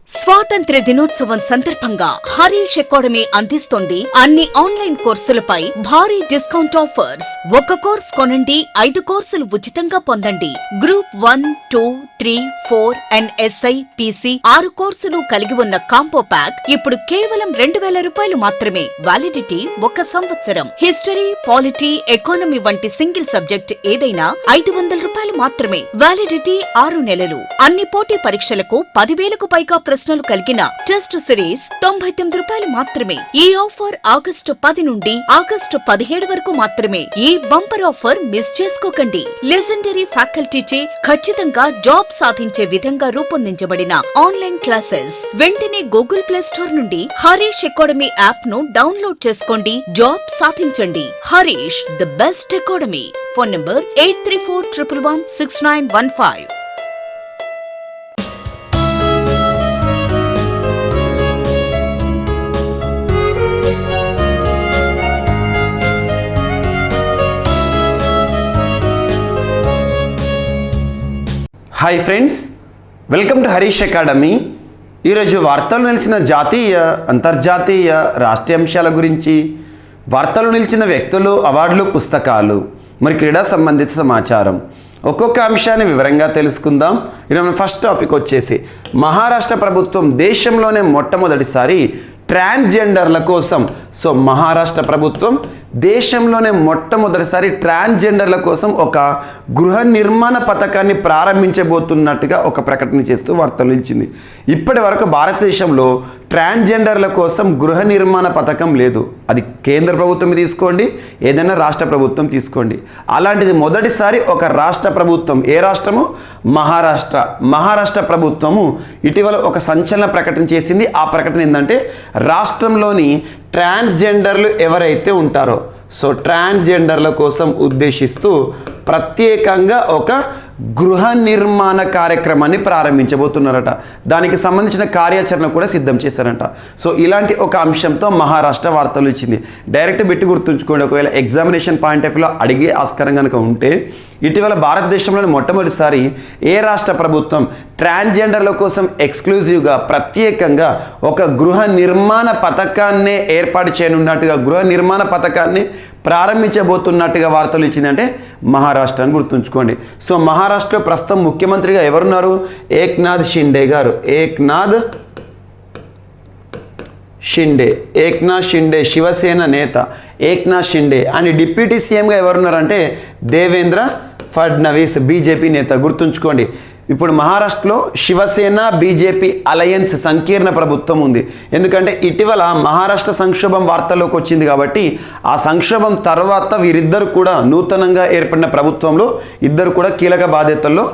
స్వాతంత్ర దినోత్సవం సందర్భంగా హరీష్ అకాడమీ అందిస్తోంది అన్ని ఆన్లైన్ కోర్సులపై భారీ డిస్కౌంట్ ఆఫర్స్. ఒక కోర్స్ కొనండి, 5 కోర్సులు ఉచితంగా పొందండి. గ్రూప్ 1, 2, 3, 4 అండ్ SI, PC 6 కోర్సులు కలిగి ఉన్న కాంబో ప్యాక్ ఇప్పుడు కేవలం 2000 రూపాయలు మాత్రమే. వ్యాలిడిటీ 1 సంవత్సరం. హిస్టరీ, పాలిటీ, ఎకానమీ వంటి సింగిల్ సబ్జెక్ట్ ఏదైనా 500 రూపాయలు మాత్రమే. వ్యాలిడిటీ 6 నెలలు. అన్ని పోటీ పరీక్షలకు 10,000కు పైగా ప్రశ్నలు కలిగిన టెస్ట్ సిరీస్ 99 రూపాయలు మాత్రమే. ఈ ఆఫర్ ఆగస్టు 10 నుండి ఆగస్టు 17 వరకు మాత్రమే. ఈ బంపర్ ఆఫర్ మిస్ చేసుకోకండి. లెజెండరీ ఫ్యాకల్టీచే ఖచ్చితంగా జాబ్ సాధించే విధంగా రూపొందించబడిన ఆన్లైన్ క్లాసెస్. వెంటనే గూగుల్ ప్లే స్టోర్ నుండి హరీష్ అకాడమీ యాప్ ను డౌన్లోడ్ చేసుకోండి. జాబ్ సాధించండి. Harish, the best academy. Phone number 8341116915. Hi friends, welcome to Harish academy. ఈరోజు వార్తలు నిలిచిన జాతీయ, అంతర్జాతీయ, రాష్ట్రీయ అంశాల గురించి, వార్తలు నిలిచిన వ్యక్తులు, అవార్డులు, పుస్తకాలు, మరి క్రీడా సంబంధిత సమాచారం, ఒక్కొక్క అంశాన్ని వివరంగా తెలుసుకుందాం. ఈరోజు ఫస్ట్ టాపిక్ వచ్చేసి మహారాష్ట్ర ప్రభుత్వం దేశంలోనే మొట్టమొదటిసారి ట్రాన్స్జెండర్ల కోసం, సో మహారాష్ట్ర ప్రభుత్వం దేశంలోనే మొట్టమొదటిసారి ట్రాన్స్జెండర్ల కోసం ఒక గృహ నిర్మాణ పథకాన్ని ప్రారంభించబోతున్నట్టుగా ఒక ప్రకటన చేస్తూ వార్తలు ఇచ్చింది. ఇప్పటి వరకు భారతదేశంలో ట్రాన్స్జెండర్ల కోసం గృహ నిర్మాణ పథకం లేదు. అది కేంద్ర ప్రభుత్వం తీసుకోండి, ఏదైనా రాష్ట్ర ప్రభుత్వం తీసుకోండి. అలాంటిది మొదటిసారి ఒక రాష్ట్ర ప్రభుత్వం, ఏ రాష్ట్రము? మహారాష్ట్ర ప్రభుత్వము ఇటీవల ఒక సంచలన ప్రకటన చేసింది. ఆ ప్రకటన ఏంటంటే, రాష్ట్రంలోని ట్రాన్స్జెండర్లు ఎవరైతే ఉంటారో, సో ట్రాన్స్జెండర్ల కోసం ఉద్దేశిస్తూ ప్రత్యేకంగా ఒక గృహ నిర్మాణ కార్యక్రమాన్ని ప్రారంభించబోతున్నారట. దానికి సంబంధించిన కార్యాచరణ కూడా సిద్ధం చేశారంట. సో ఇలాంటి ఒక అంశంతో మహారాష్ట్ర వార్తలు ఇచ్చింది. డైరెక్ట్ పెట్టి గుర్తుంచుకోండి. ఒకవేళ ఎగ్జామినేషన్ పాయింట్ ఆఫ్ వ్యూలో అడిగే ఆస్కారం కనుక ఉంటే, ఇటీవల భారతదేశంలోని మొట్టమొదటిసారి ఏ రాష్ట్ర ప్రభుత్వం ట్రాన్స్జెండర్ల కోసం ఎక్స్క్లూజివ్గా ప్రత్యేకంగా ఒక గృహ నిర్మాణ పథకాన్నే ఏర్పాటు చేయనున్నట్టుగా, గృహ నిర్మాణ పథకాన్ని ప్రారంభించబోతున్నట్టుగా వార్తలు ఇచ్చిందంటే మహారాష్ట్ర అని గుర్తుంచుకోండి. సో మహారాష్ట్రలో ప్రస్తుతం ముఖ్యమంత్రిగా ఎవరున్నారు? ఏక్నాథ్ షిండే, శివసేన నేత ఏక్నాథ్ షిండే. అండ్ డిప్యూటీ సీఎంగా ఎవరున్నారంటే దేవేంద్ర ఫడ్నవీస్, బీజేపీ నేత. గుర్తుంచుకోండి, ఇప్పుడు మహారాష్ట్రలో శివసేన బీజేపీ అలయన్స్ సంకీర్ణ ప్రభుత్వం ఉంది. ఎందుకంటే ఇటీవల మహారాష్ట్ర సంక్షోభం వార్తల్లోకి వచ్చింది కాబట్టి, ఆ సంక్షోభం తర్వాత వీరిద్దరు కూడా నూతనంగా ఏర్పడిన ప్రభుత్వంలో ఇద్దరు కూడా కీలక బాధ్యతలు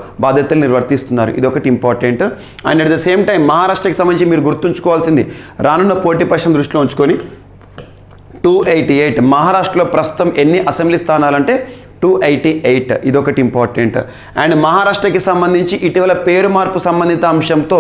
నిర్వర్తిస్తున్నారు. ఇది ఒకటి important. And at the same time మహారాష్ట్రకి సంబంధించి మీరు గుర్తుంచుకోవాల్సింది, రానున్న పోటీ పరీక్షను దృష్టిలో ఉంచుకొని 288 మహారాష్ట్రలో ప్రస్తుతం ఎన్ని అసెంబ్లీ స్థానాలంటే 288. ఇదొకటి ఇంపార్టెంట్. అండ్ మహారాష్ట్రకి సంబంధించి ఇటీవల పేరు మార్పు సంబంధిత అంశంతో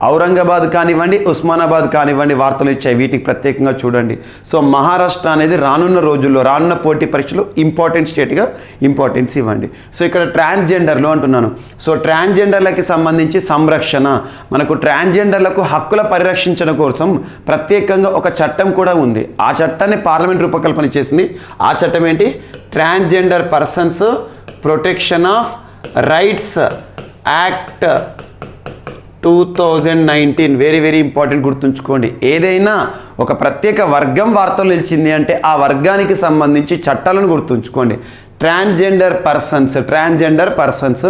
ఔరంగాబాద్ కానివ్వండి, ఉస్మానాబాద్ కానివ్వండి వార్తలు ఇచ్చాయి. వీటికి ప్రత్యేకంగా చూడండి. సో మహారాష్ట్ర అనేది రానున్న రోజుల్లో, రానున్న పోటీ పరీక్షలు ఇంపార్టెంట్ స్టేట్గా ఇంపార్టెన్స్ ఇవ్వండి. సో ఇక్కడ ట్రాన్స్జెండర్లు అంటున్నాను. సో ట్రాన్స్జెండర్లకి సంబంధించి సంరక్షణ, మనకు ట్రాన్స్జెండర్లకు హక్కుల పరిరక్షించడం కోసం ప్రత్యేకంగా ఒక చట్టం కూడా ఉంది. ఆ చట్టాన్ని పార్లమెంట్ రూపకల్పన చేసింది. ఆ చట్టం ఏంటి? Transgender persons protection of rights act 2019. Very important, గుర్తుంచుకోండి. ఏదైనా ఒక ప్రత్యేక వర్గం వార్తలు నిలిచింది అంటే ఆ వర్గానికి సంబంధించి చట్టాలను గుర్తుంచుకోండి. Transgender persons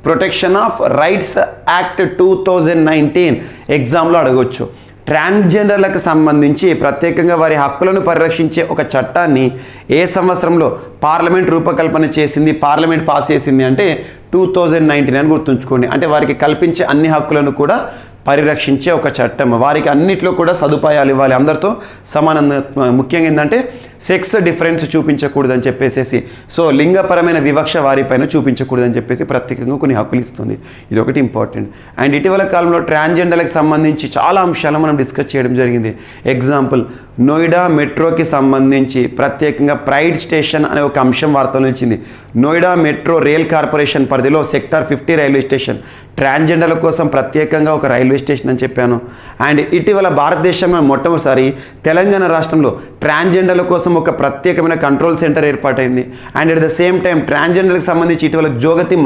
protection of rights act 2019 ఎగ్జామ్లో అడగవచ్చు. ట్రాన్స్జెండర్లకు సంబంధించి ప్రత్యేకంగా వారి హక్కులను పరిరక్షించే ఒక చట్టాన్ని ఏ సంవత్సరంలో పార్లమెంట్ రూపకల్పన చేసింది, పార్లమెంట్ పాస్ చేసింది అంటే 2019 అని గుర్తుంచుకోండి. అంటే వారికి కల్పించే అన్ని హక్కులను కూడా పరిరక్షించే ఒక చట్టం. వారికి అన్నిట్లో కూడా సదుపాయాలు ఇవ్వాలి, అందరితో సమానంగా. ముఖ్యంగా ఏంటంటే సెక్స్ డిఫరెన్స్ చూపించకూడదని చెప్పేసి, సో లింగపరమైన వివక్ష వారిపైన చూపించకూడదని చెప్పేసి ప్రత్యేకంగా కొన్ని హక్కులు ఇస్తుంది. ఇది ఒకటి ఇంపార్టెంట్. అండ్ ఇటీవల కాలంలో ట్రాన్స్జెండర్లకు సంబంధించి చాలా అంశాలు మనం డిస్కస్ చేయడం జరిగింది. ఎగ్జాంపుల్ నోయిడా మెట్రోకి సంబంధించి ప్రత్యేకంగా ప్రైడ్ స్టేషన్ అనే ఒక అంశం వార్తలు వచ్చింది. నోయిడా మెట్రో రైల్ కార్పొరేషన్ పరిధిలో సెక్టార్ 50 రైల్వే స్టేషన్ ట్రాన్స్జెండర్ల కోసం ప్రత్యేకంగా ఒక రైల్వే స్టేషన్ అని చెప్పాను. అండ్ ఇటీవల భారతదేశంలో మొట్టమొదటిసారి తెలంగాణ రాష్ట్రంలో ట్రాన్స్జెండర్ల కోసం ఒక ప్రత్యేకమైన కంట్రోల్ సెంటర్ ఏర్పాటైంది. And at the same time ట్రాన్స్జెండర్కి సంబంధించి ఇటీవల జోగతి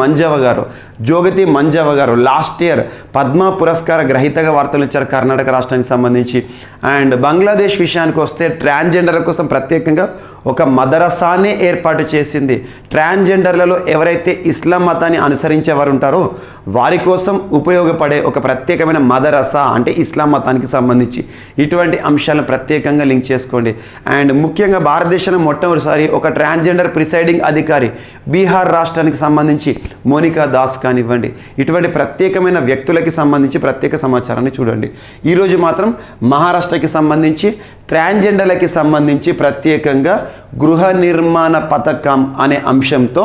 మంజావ గారు లాస్ట్ ఇయర్ పద్మ పురస్కార గ్రహీతగా వార్తలు ఇచ్చారు కర్ణాటక రాష్ట్రానికి సంబంధించి. అండ్ బంగ్లాదేశ్ విషయానికి వస్తే ట్రాన్స్జెండర్ల కోసం ప్రత్యేకంగా ఒక మదరసానే ఏర్పాటు చేసింది. ట్రాన్స్జెండర్లలో ఎవరైతే ఇస్లాం మతాన్ని అనుసరించే వారు ఉంటారో వారి కోసం ఉపయోగపడే ఒక ప్రత్యేకమైన మదరసా అంటే ఇస్లాం మతానికి సంబంధించి ఇటువంటి అంశాలను ప్రత్యేకంగా లింక్ చేసుకోండి. అండ్ ముఖ్యంగా భారతదేశంలో మొట్టమొదటిసారి ఒక ట్రాన్స్జెండర్ ప్రిసైడింగ్ అధికారి బీహార్ రాష్ట్రానికి సంబంధించి మోనికా దాస్ కానివ్వండి, ఇటువంటి ప్రత్యేకమైన వ్యక్తులకి సంబంధించి ప్రత్యేక సమాచారాన్ని చూడండి. ఈరోజు మాత్రం మహారాష్ట్రకి సంబంధించి ట్రాన్స్జెండర్లకి సంబంధించి ప్రత్యేకంగా గృహ నిర్మాణ పథకం అనే అంశంతో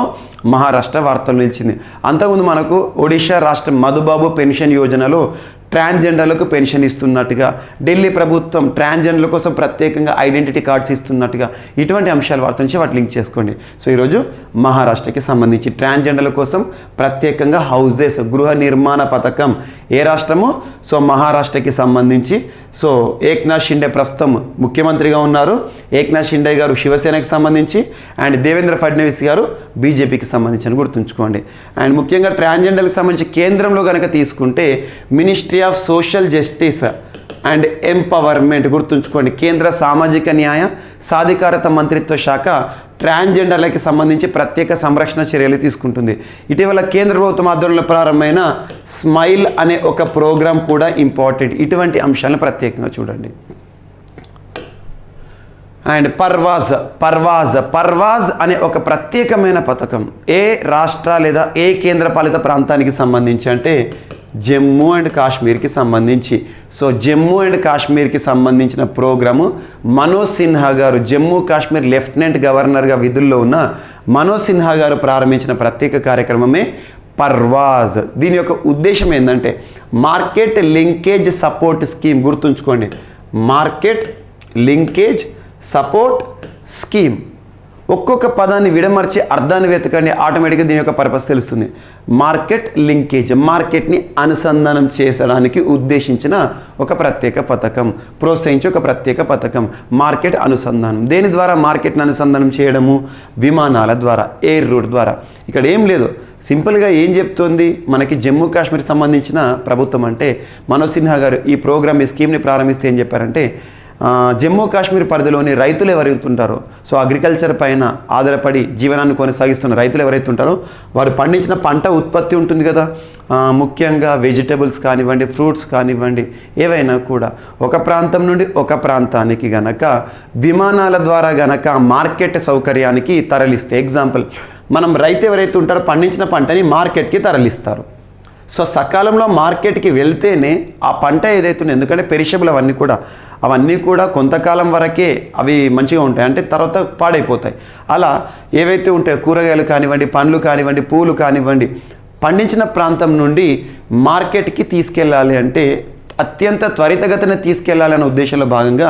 మహారాష్ట్ర వార్తలు నిలిచింది. అంతకుముందు మనకు ఒడిషా రాష్ట్రం మధుబాబు పెన్షన్ యోజనలో ట్రాన్స్జెండర్లకు పెన్షన్ ఇస్తున్నట్టుగా, ఢిల్లీ ప్రభుత్వం ట్రాన్స్జెండర్ల కోసం ప్రత్యేకంగా ఐడెంటిటీ కార్డ్స్ ఇస్తున్నట్టుగా ఇటువంటి అంశాలు వార్త నుంచి వాటి లింక్ చేసుకోండి. సో ఈరోజు మహారాష్ట్రకి సంబంధించి ట్రాన్స్జెండర్ల కోసం ప్రత్యేకంగా హౌజెస్ గృహ నిర్మాణ పథకం ఏ రాష్ట్రము? సో మహారాష్ట్రకి సంబంధించి. సో ఏక్నాథ్ షిండే ప్రస్తుతం ముఖ్యమంత్రిగా ఉన్నారు. ఏక్నాథ్ షిండే గారు శివసేనకి సంబంధించి, అండ్ దేవేంద్ర ఫడ్నవీస్ గారు బీజేపీకి సంబంధించి అని గుర్తుంచుకోండి. అండ్ ముఖ్యంగా ట్రాన్స్జెండర్కి సంబంధించి కేంద్రంలో కనుక తీసుకుంటే ministry of social justice and empowerment గుర్తుంచుకోండి. కేంద్ర సామాజిక న్యాయ సాధికారత మంత్రిత్వ శాఖ ట్రాన్స్జెండర్లకి సంబంధించి ప్రత్యేక సంరక్షణ చర్యలు తీసుకుంటుంది. ఇటీవల కేంద్ర ప్రభుత్వం ఆధ్వర్యంలో ప్రారంభమైన స్మైల్ అనే ఒక ప్రోగ్రాం కూడా ఇంపార్టెంట్. ఇటువంటి అంశాలను ప్రత్యేకంగా చూడండి. అండ్ పర్వాజ్ అనే ఒక ప్రత్యేకమైన పథకం ఏ రాష్ట్ర లేదా ఏ కేంద్రపాలిత ప్రాంతానికి సంబంధించి అంటే జమ్మూ అండ్ కాశ్మీర్కి సంబంధించి. సో జమ్మూ అండ్ కాశ్మీర్కి సంబంధించిన ప్రోగ్రాము మనోజ్ సిన్హా గారు, జమ్మూ కాశ్మీర్ లెఫ్టినెంట్ గవర్నర్గా విధుల్లో ఉన్న మనోజ్ సిన్హా గారు ప్రారంభించిన ప్రత్యేక కార్యక్రమమే పర్వాజ్. దీని యొక్క ఉద్దేశం ఏంటంటే మార్కెట్ లింకేజ్ సపోర్ట్ స్కీమ్. గుర్తుంచుకోండి, మార్కెట్ లింకేజ్ సపోర్ట్ స్కీమ్. ఒక్కొక్క పదాన్ని విడమర్చి అర్థాన్ని వెతకండి, ఆటోమేటిక్గా దీని యొక్క పర్పస్ తెలుస్తుంది. మార్కెట్ లింకేజ్, మార్కెట్ని అనుసంధానం చేసడానికి ఉద్దేశించిన ఒక ప్రత్యేక పథకం, ప్రోత్సహించే ఒక ప్రత్యేక పథకం మార్కెట్ అనుసంధానం. దేని ద్వారా మార్కెట్ని అనుసంధానం చేయడము? విమానాల ద్వారా, ఎయిర్ రూట్ ద్వారా. ఇక్కడ ఏం లేదు, సింపుల్గా ఏం చెప్తోంది మనకి జమ్మూ కాశ్మీర్కి సంబంధించిన ప్రభుత్వం అంటే మనోజ్ సిన్హా గారు ఈ ప్రోగ్రామ్, ఈ స్కీమ్ని ప్రారంభిస్తే ఏం చెప్పారంటే జమ్మూ కాశ్మీర్ పరిధిలోని రైతులు ఎవరైతే ఉంటారో, సో అగ్రికల్చర్ పైన ఆధారపడి జీవనాన్ని కొనసాగిస్తున్న రైతులు ఎవరైతే ఉంటారో వారు పండించిన పంట ఉత్పత్తి ఉంటుంది కదా, ముఖ్యంగా వెజిటబుల్స్ కానివ్వండి, ఫ్రూట్స్ కానివ్వండి, ఏవైనా కూడా ఒక ప్రాంతం నుండి ఒక ప్రాంతానికి గనక విమానాల ద్వారా గనక మార్కెట్ సౌకర్యానికి తరలిస్తే, ఎగ్జాంపుల్ మనం రైతు ఎవరైతే ఉంటారో పండించిన పంటని మార్కెట్కి తరలిస్తారు. సో సకాలంలో మార్కెట్కి వెళ్తేనే ఆ పంట ఏదైతే ఉందో, ఎందుకంటే పెరిషబుల్ అవన్నీ కూడా కొంతకాలం వరకే అవి మంచిగా ఉంటాయి, అంటే తర్వాత పాడైపోతాయి. అలా ఏవైతే ఉంటాయో కూరగాయలు కానివ్వండి, పండ్లు కానివ్వండి, పూలు కానివ్వండి, పండించిన ప్రాంతం నుండి మార్కెట్కి తీసుకెళ్ళాలి అంటే అత్యంత త్వరితగతిన తీసుకెళ్లాలనే ఉద్దేశంలో భాగంగా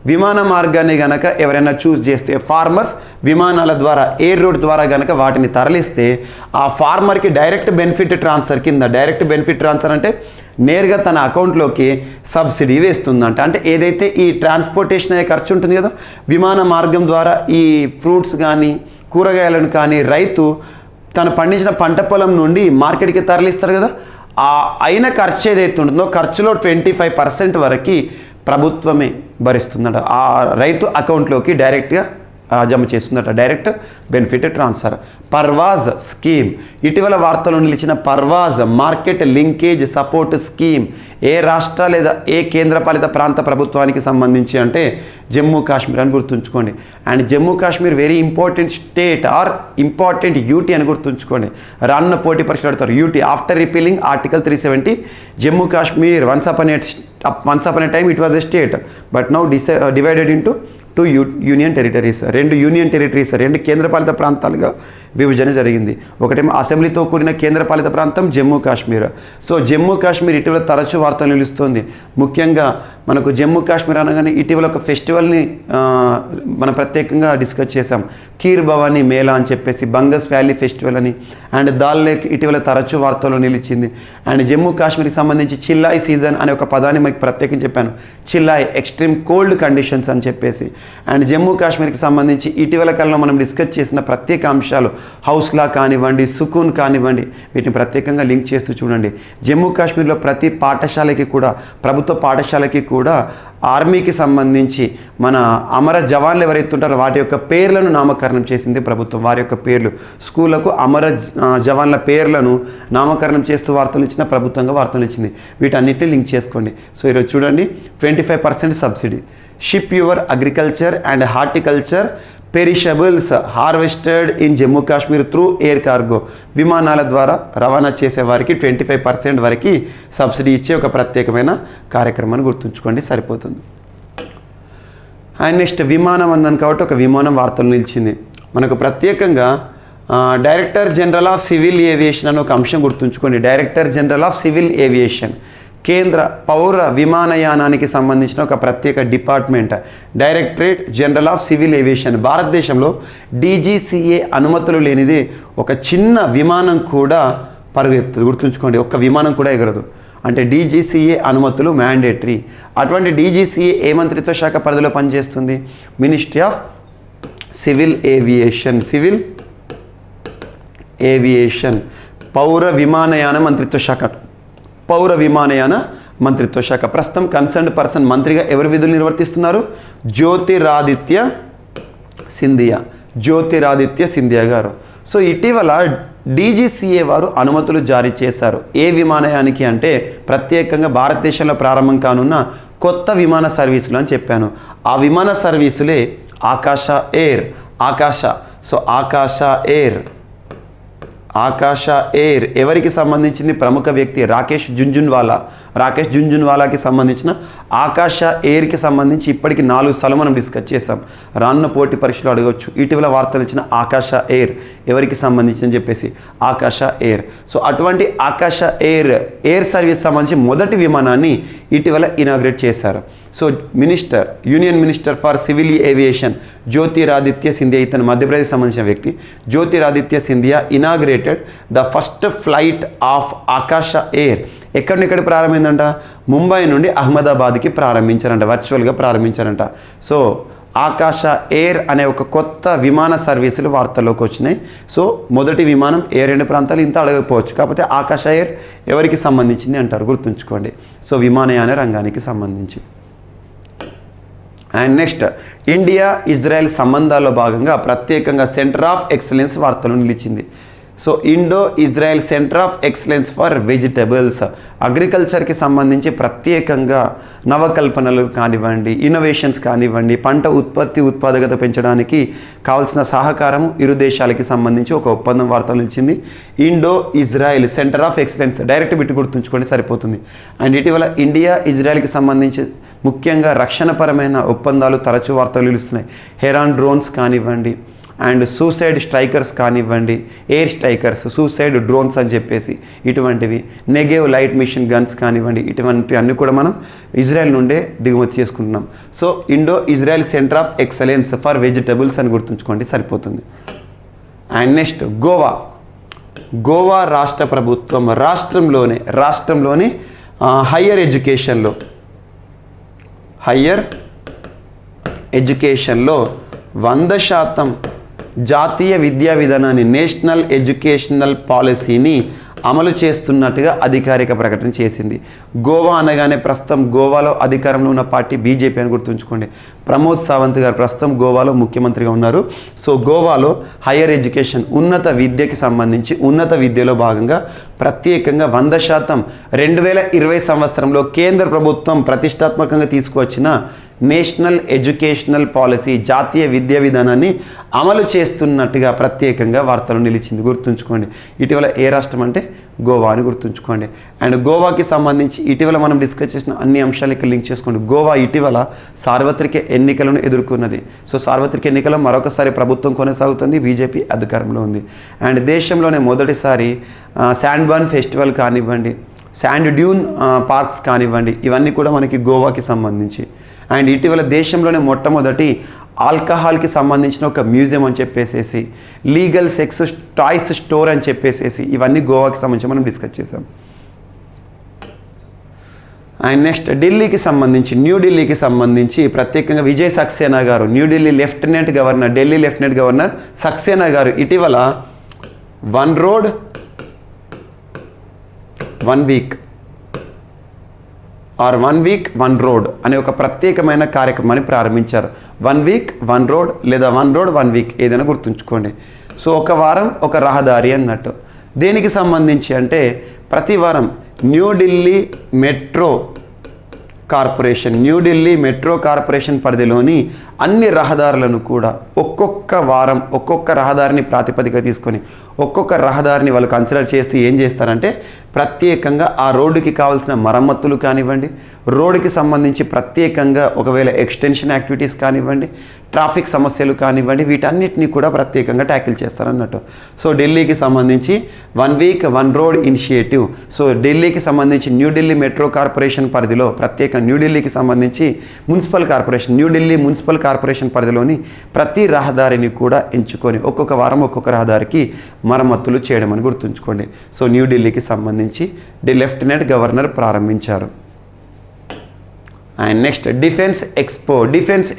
విమాన మార్గాన్ని గనక ఎవరైనా చూస్ చేస్తే, ఫార్మర్స్ విమానాల ద్వారా, ఎయిర్ రోడ్ ద్వారా గనక వాటిని తరలిస్తే ఆ ఫార్మర్కి డైరెక్ట్ బెనిఫిట్ ట్రాన్స్ఫర్ కింద, డైరెక్ట్ బెనిఫిట్ ట్రాన్స్ఫర్ అంటే నేరుగా తన అకౌంట్లోకి సబ్సిడీ వేస్తుందంట. అంటే ఏదైతే ఈ ట్రాన్స్పోర్టేషన్ అయ్యే ఖర్చు ఉంటుంది కదా, విమాన మార్గం ద్వారా ఈ ఫ్రూట్స్ కానీ కూరగాయలను కానీ రైతు తను పండించిన పంట పొలం నుండి మార్కెట్కి తరలిస్తారు కదా, ఆ అయిన ఖర్చు ఏదైతే ఉంటుందో ఖర్చులో 25% వరకు ప్రభుత్వమే భరిస్తుందట. ఆ రైతు అకౌంట్లోకి డైరెక్ట్గా జమ చేస్తుందట, డైరెక్ట్ బెనిఫిట్ ట్రాన్స్ఫర్. పర్వాజ్ స్కీమ్, ఇటీవల వార్తల్లో నిలిచిన పర్వాజ్ మార్కెట్ లింకేజ్ సపోర్ట్ స్కీమ్ ఏ రాష్ట్ర లేదా ఏ కేంద్రపాలిత ప్రాంత ప్రభుత్వానికి సంబంధించి అంటే జమ్మూ కాశ్మీర్ అని గుర్తుంచుకోండి. And Jammu Kashmir very important state or important UT అని గుర్తుంచుకోండి. రానున్న పోటీ పరీక్షలు అడుగుతారు. UT after repealing article 370 Jammu Kashmir once upon a time it was a state but now divided into 2 union territories. 2 union territories, 2 కేంద్రపాలిత ప్రాంతాలుగా విభజన జరిగింది. ఒకటేమో అసెంబ్లీతో కూడిన కేంద్రపాలిత ప్రాంతం జమ్మూ కాశ్మీర్. సో జమ్మూ కాశ్మీర్ ఇటీవల తరచూ వార్తలు నిలుస్తుంది. ముఖ్యంగా మనకు జమ్మూ కాశ్మీర్ అనగానే ఇటీవల ఒక ఫెస్టివల్ని మనం ప్రత్యేకంగా డిస్కస్ చేసాం, ఖీర్ భవానీ మేళా అని చెప్పేసి, బంగస్ వ్యాలీ ఫెస్టివల్ అని. అండ్ దాల్ లేక్ ఇటీవల తరచూ వార్తల్లో నిలిచింది. అండ్ జమ్మూ కాశ్మీర్కి సంబంధించి చిల్లాయి సీజన్ అనే ఒక పదాన్ని మీకు ప్రత్యేకంగా చెప్పాను, చిల్లాయి ఎక్స్ట్రీమ్ కోల్డ్ కండిషన్స్ అని చెప్పేసి. అండ్ జమ్మూ కాశ్మీర్కి సంబంధించి ఇటీవల కాలంలో మనం డిస్కస్ చేసిన ప్రత్యేక అంశాలు హౌస్లా కానివ్వండి, సుకూన్ కానివ్వండి, వీటిని ప్రత్యేకంగా లింక్ చేస్తూ చూడండి. జమ్మూ కాశ్మీర్లో ప్రతి పాఠశాలకి కూడా, ప్రభుత్వ పాఠశాలకి కూడా ఆర్మీకి సంబంధించి మన అమర జవాన్లు ఎవరైతే ఉంటారో వాటి యొక్క పేర్లను నామకరణం చేసింది ప్రభుత్వం. వారి యొక్క పేర్లు స్కూళ్లకు అమర జవాన్ల పేర్లను నామకరణం చేస్తూ వార్తలు ఇచ్చిన ప్రభుత్వంగా వార్తలు ఇచ్చింది. వీటన్నిటిని లింక్ చేసుకోండి. సో ఈరోజు చూడండి, 25% subsidy, ship your agriculture and horticulture perishables harvested in Jammu Kashmir through air cargo. విమానాల ద్వారా రవాణా చేసే వారికి 25% వరకు సబ్సిడీ ఇచ్చే ఒక ప్రత్యేకమైన కార్యక్రమాన్ని గుర్తుంచుకోండి, సరిపోతుంది. అండ్ నెక్స్ట్ విమానం అన్నాను కాబట్టి ఒక విమానం వార్తలు నిలిచింది. మనకు ప్రత్యేకంగా director general of civil aviation అని ఒక అంశం గుర్తుంచుకోండి. Director general of civil aviation కేంద్ర పౌర విమానయానానికి సంబంధించిన ఒక ప్రత్యేక department, directorate general of civil aviation. భారతదేశంలో DGCA అనుమతులు లేనిది ఒక చిన్న విమానం కూడా పరుగెత్తదు, గుర్తుంచుకోండి. ఒక్క విమానం కూడా ఎగరదు. అంటే DGCA అనుమతులు మ్యాండేటరీ. అటువంటి DGCA ఏ మంత్రిత్వ శాఖ పరిధిలో పనిచేస్తుంది? Ministry of civil aviation. Civil aviation పౌర విమానయాన మంత్రిత్వ శాఖ. పౌర విమానయాన మంత్రిత్వ శాఖ. ప్రస్తుతం కన్సర్న్డ్ పర్సన్ మంత్రిగా ఎవరు విధులు నిర్వర్తిస్తున్నారు? జ్యోతిరాదిత్య సింధియా. జ్యోతిరాదిత్య సింధియా గారు. సో ఇటీవల DGCA వారు అనుమతులు జారీ చేశారు. ఏ విమానయానికి అంటే ప్రత్యేకంగా భారతదేశంలో ప్రారంభం కానున్న కొత్త విమాన సర్వీసులు అని చెప్పాను. ఆ విమాన సర్వీసులే ఆకాశ ఎయిర్. ఆకాశ. సో ఆకాశ ఎయిర్. ఆకాశ ఎయిర్ ఎవరికి సంబంధించింది? ప్రముఖ వ్యక్తి రాకేష్ జుంజున్వాలా. రాకేష్ జుంజున్వాలాకి సంబంధించిన ఆకాశ ఎయిర్కి సంబంధించి ఇప్పటికి 4 సార్లు మనం డిస్కస్ చేసాం. రానున్న పోటీ పరీక్షలు అడగవచ్చు. ఇటీవల వార్తలు ఇచ్చిన ఆకాశ ఎయిర్ ఎవరికి సంబంధించిందని చెప్పేసి ఆకాశ ఎయిర్. సో అటువంటి ఆకాశ ఎయిర్ సర్వీస్ సంబంధించి మొదటి విమానాన్ని ఇటీవల ఇనాగ్రేట్ చేశారు. So union minister for civil aviation Jyotiraditya Scindia, ఇతను మధ్యప్రదేశ్ సంబంధించిన వ్యక్తి. Jyotiraditya Scindia inaugurated the first flight of ఆకాశ ఎయిర్. ఎక్కడి ప్రారంభమైందంట? ముంబై నుండి అహ్మదాబాద్కి ప్రారంభించారంట, వర్చువల్గా ప్రారంభించారంట. సో ఆకాశ ఎయిర్ అనే ఒక కొత్త విమాన సర్వీసులు వార్తల్లోకి వచ్చినాయి. సో మొదటి విమానం ఏ 2 ప్రాంతాలు ఇంత అడగకపోవచ్చు, కాకపోతే ఆకాశ ఎయిర్ ఎవరికి సంబంధించింది అంటారు, గుర్తుంచుకోండి. సో విమానయాన రంగానికి సంబంధించి. అండ్ నెక్స్ట్ ఇండియా ఇజ్రాయెల్ సంబంధాల్లో భాగంగా ప్రత్యేకంగా సెంటర్ ఆఫ్ ఎక్సలెన్స్ వార్తలు నిలిచింది. So Indo Israel centre of excellence for vegetables. అగ్రికల్చర్కి సంబంధించి ప్రత్యేకంగా నవకల్పనలు కానివ్వండి, ఇన్నోవేషన్స్ కానివ్వండి, పంట ఉత్పాదకత పెంచడానికి కావాల్సిన సహకారం ఇరు దేశాలకి సంబంధించి ఒక ఒప్పందం వార్తలు నిలిచింది. Indo Israel centre of excellence direct bit గుర్తుంచుకోండి, సరిపోతుంది. అండ్ ఇటీవల ఇండియా ఇజ్రాయెల్కి సంబంధించి ముఖ్యంగా రక్షణపరమైన ఒప్పందాలు తరచూ వార్తలు నిలుస్తున్నాయి. హెరాన్ డ్రోన్స్ కానివ్వండి, అండ్ సూసైడ్ స్ట్రైకర్స్ కానివ్వండి, ఎయిర్ స్ట్రైకర్స్, సూసైడ్ డ్రోన్స్ అని చెప్పేసి ఇటువంటివి, నెగేవ్ లైట్ మిషన్ గన్స్ కానివ్వండి, ఇటువంటి అన్నీ కూడా మనం ఇజ్రాయెల్ నుండే దిగుమతి చేసుకుంటున్నాం. So Indo Israel centre of excellence for vegetables అని గుర్తుంచుకోండి, సరిపోతుంది. అండ్ నెక్స్ట్ గోవా రాష్ట్ర ప్రభుత్వం రాష్ట్రంలోని హయ్యర్ ఎడ్యుకేషన్లో 100% జాతీయ విద్యా విధానాన్ని, నేషనల్ ఎడ్యుకేషనల్ పాలసీని అమలు చేస్తున్నట్టుగా అధికారిక ప్రకటన చేసింది. గోవా అనగానే ప్రస్తుతం గోవాలో అధికారంలో ఉన్న పార్టీ బీజేపీ అని గుర్తుంచుకోండి. ప్రమోద్ సావంత్ గారు ప్రస్తుతం గోవాలో ముఖ్యమంత్రిగా ఉన్నారు. సో గోవాలో హయ్యర్ ఎడ్యుకేషన్, ఉన్నత విద్యకి సంబంధించి ఉన్నత విద్యలో భాగంగా ప్రత్యేకంగా 100% 2020 సంవత్సరంలో కేంద్ర ప్రభుత్వం ప్రతిష్టాత్మకంగా తీసుకువచ్చిన నేషనల్ ఎడ్యుకేషనల్ పాలసీ, జాతీయ విద్యా విధానాన్ని అమలు చేస్తున్నట్టుగా ప్రత్యేకంగా వార్తలు నిలిచింది. గుర్తుంచుకోండి. ఇటీవల ఏ రాష్ట్రం అంటే గోవా అని గుర్తుంచుకోండి. అండ్ గోవాకి సంబంధించి ఇటీవల మనం డిస్కస్ చేసిన అన్ని అంశాలు ఇక్కడ లింక్ చేసుకోండి. గోవా ఇటీవల సార్వత్రిక ఎన్నికలను ఎదుర్కొన్నది. సో సార్వత్రిక ఎన్నికల్లో మరొకసారి ప్రభుత్వం కొనసాగుతుంది, బీజేపీ అధికారంలో ఉంది. అండ్ దేశంలోనే మొదటిసారి శాండ్ బర్న్ ఫెస్టివల్ కానివ్వండి, శాండ్ డ్యూన్ పార్క్స్ కానివ్వండి, ఇవన్నీ కూడా మనకి గోవాకి సంబంధించి. అండ్ ఇటీవల దేశంలోనే మొట్టమొదటి ఆల్కహాల్కి సంబంధించిన ఒక మ్యూజియం అని చెప్పేసేసి, లీగల్ సెక్స్ టాయ్స్ స్టోర్ అని చెప్పేసేసి, ఇవన్నీ గోవాకి సంబంధించి మనం డిస్కస్ చేసాం. అండ్ నెక్స్ట్ ఢిల్లీకి సంబంధించి, న్యూఢిల్లీకి సంబంధించి ప్రత్యేకంగా విజయ్ సక్సేనా గారు, New Delhi lieutenant governor, Delhi lieutenant governor Saxena గారు ఇటీవల 1 road 1 week are 1 week 1 road అనే ఒక ప్రత్యేకమైన కార్యక్రమాన్ని ప్రారంభించారు. 1 week 1 road లేదా 1 road 1 week ఏదైనా గుర్తుంచుకోండి. సో ఒక వారం ఒక రహదారి అన్నట్టు. దేనికి సంబంధించి అంటే ప్రతి వారం న్యూఢిల్లీ మెట్రో కార్పొరేషన్ పరిధిలోని అన్ని రహదారులను కూడా ఒక్కొక్క వారం ఒక్కొక్క రహదారిని ప్రాతిపదిక తీసుకొని ఒక్కొక్క రహదారిని వాళ్ళు కన్సిడర్ చేస్తే ఏం చేస్తారంటే ప్రత్యేకంగా ఆ రోడ్డుకి కావాల్సిన మరమ్మతులు కానివ్వండి, రోడ్డుకి సంబంధించి ప్రత్యేకంగా ఒకవేళ ఎక్స్టెన్షన్ యాక్టివిటీస్ కానివ్వండి, ట్రాఫిక్ సమస్యలు కానివ్వండి, వీటన్నిటిని కూడా ప్రత్యేకంగా ట్యాకిల్ చేస్తారన్నట్టు. సో ఢిల్లీకి సంబంధించి 1 week 1 road ఇనిషియేటివ్. సో ఢిల్లీకి సంబంధించి న్యూఢిల్లీ మెట్రో కార్పొరేషన్ పరిధిలో ప్రత్యేక న్యూఢిల్లీకి సంబంధించి న్యూఢిల్లీ మున్సిపల్ కార్పొరేషన్ పరిధిలోని ప్రతి రహదారిని కూడా ఎంచుకొని ఒక్కొక్క వారం ఒక్కొక్క రహదారికి మరమ్మతులు చేయడం అని గుర్తుంచుకోండి. సో న్యూఢిల్లీకి సంబంధించి లెఫ్టినెంట్ గవర్నర్ ప్రారంభించారు. అండ్ నెక్స్ట్ డిఫెన్స్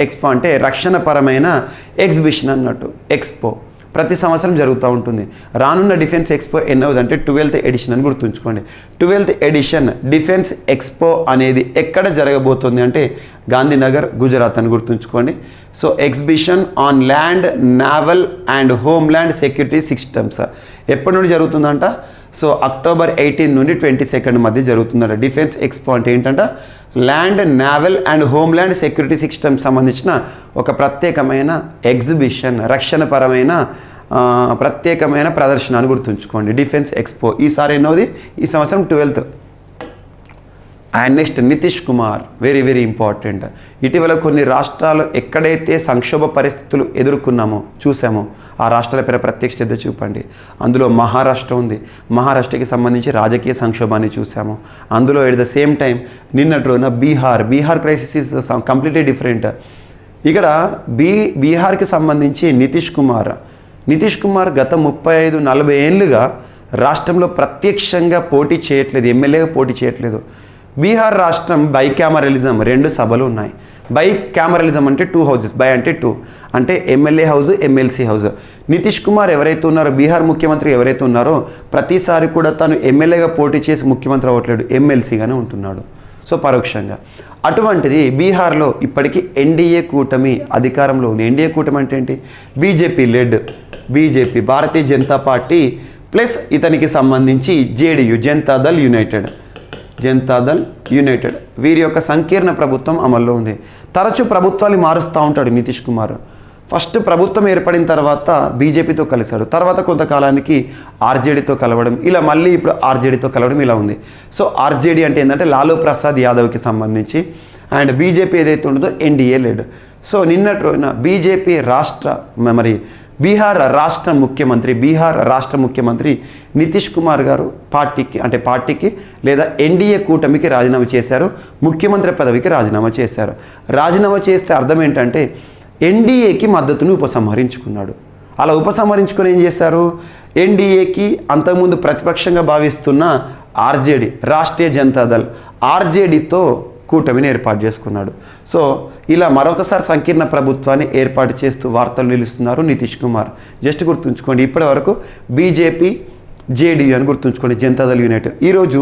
ఎక్స్పో అంటే రక్షణపరమైన ఎగ్జిబిషన్ అన్నట్టు. ఎక్స్పో ప్రతి సంవత్సరం జరుగుతూ ఉంటుంది. రానున్న డిఫెన్స్ ఎక్స్పో ఎన్నోదంటే 12th edition అని గుర్తుంచుకోండి. 12th edition డిఫెన్స్ ఎక్స్పో అనేది ఎక్కడ జరగబోతుంది అంటే గాంధీనగర్, గుజరాత్ అని గుర్తుంచుకోండి. So exhibition on land, naval and homeland security systems ఎప్పటి నుండి జరుగుతుందంట? సో October 18 నుండి 22 మధ్య జరుగుతుందంట. డిఫెన్స్ ఎక్స్పో అంటే ఏంటంట? Land, naval and homeland security system సంబంధించిన ఒక ప్రత్యేకమైన ఎగ్జిబిషన్, రక్షణపరమైన ప్రత్యేకమైన ప్రదర్శన అని గుర్తుంచుకోండి. డిఫెన్స్ ఎక్స్పో ఈసారి ఎన్నోది? ఈ సంవత్సరం 12th. And next Nitish Kumar, very very important. ఇటీవల కొన్ని రాష్ట్రాలు ఎక్కడైతే సంక్షోభ పరిస్థితులు చూసామో ఆ రాష్ట్రాల పేరు ప్రత్యేక శ్రద్ధ చూపండి. అందులో మహారాష్ట్ర ఉంది. మహారాష్ట్రకి సంబంధించి రాజకీయ సంక్షోభాన్ని చూసాము. అందులో ఎట్ ద సేమ్ టైం నిన్నటి రోజున Bihar crisis is completely different. ఇక్కడ బీహార్కి సంబంధించి నితీష్ కుమార్ గత 35-40 ఏళ్ళుగా రాష్ట్రంలో ప్రత్యక్షంగా పోటీ చేయట్లేదు, ఎమ్మెల్యేగా పోటీ చేయట్లేదు. బీహార్ రాష్ట్రం బైకామరలిజం, 2 సభలు ఉన్నాయి. బైకామరలిజం అంటే 2 houses, బై అంటే 2 అంటే MLA house, MLC house. Nitish Kumar ఎవరైతే ఉన్నారో, బీహార్ ముఖ్యమంత్రి ఎవరైతే ఉన్నారో ప్రతిసారి కూడా తను ఎమ్మెల్యేగా పోటీ చేసి ముఖ్యమంత్రి అవ్వట్లేడు, ఎమ్మెల్సీగానే ఉంటున్నాడు. సో పరోక్షంగా అటువంటిది బీహార్లో ఇప్పటికీ ఎన్డీఏ కూటమి అధికారంలో ఉంది. ఎన్డీఏ కూటమి అంటే ఏంటి? BJP Bharatiya Janata party plus ఇతనికి సంబంధించి జేడీయూ జనతాదళ్ యునైటెడ్ వీరి యొక్క సంకీర్ణ ప్రభుత్వం అమల్లో ఉంది. తరచూ ప్రభుత్వాన్ని మారుస్తూ ఉంటాడు నితీష్ కుమార్. ఫస్ట్ ప్రభుత్వం ఏర్పడిన తర్వాత బీజేపీతో కలిశాడు, తర్వాత కొంతకాలానికి ఆర్జేడీతో కలవడం, ఇలా మళ్ళీ ఇప్పుడు ఆర్జేడీతో కలవడం ఇలా ఉంది. సో ఆర్జేడీ అంటే ఏంటంటే లాలూ ప్రసాద్ యాదవ్కి సంబంధించి, అండ్ బీజేపీ ఏదైతే ఉంటుందో ఎన్డీఏ లెడ్. సో నిన్నటి రోజున బీహార్ రాష్ట్ర ముఖ్యమంత్రి నితీష్ కుమార్ గారు పార్టీకి లేదా ఎన్డీఏ కూటమికి రాజీనామా చేశారు. ముఖ్యమంత్రి పదవికి రాజీనామా చేశారు. రాజీనామా చేస్తే అర్థం ఏంటంటే ఎన్డీఏకి మద్దతును ఉపసంహరించుకున్నాడు. అలా ఉపసంహరించుకొని ఏం చేశారు? ఎన్డీఏకి అంతకుముందు ప్రతిపక్షంగా భావిస్తున్న ఆర్జేడీ, రాష్ట్రీయ జనతాదళ్, ఆర్జేడీతో కూటమిని ఏర్పాటు చేసుకున్నాడు. సో ఇలా మరొకసారి సంకీర్ణ ప్రభుత్వాన్ని ఏర్పాటు చేస్తూ వార్తలు నిలుస్తున్నారు నితీష్ కుమార్. జస్ట్ గుర్తుంచుకోండి, ఇప్పటి వరకు బీజేపీ, జేడీయూ అని గుర్తుంచుకోండి, జనతాదళ్ యునైటెడ్. ఈరోజు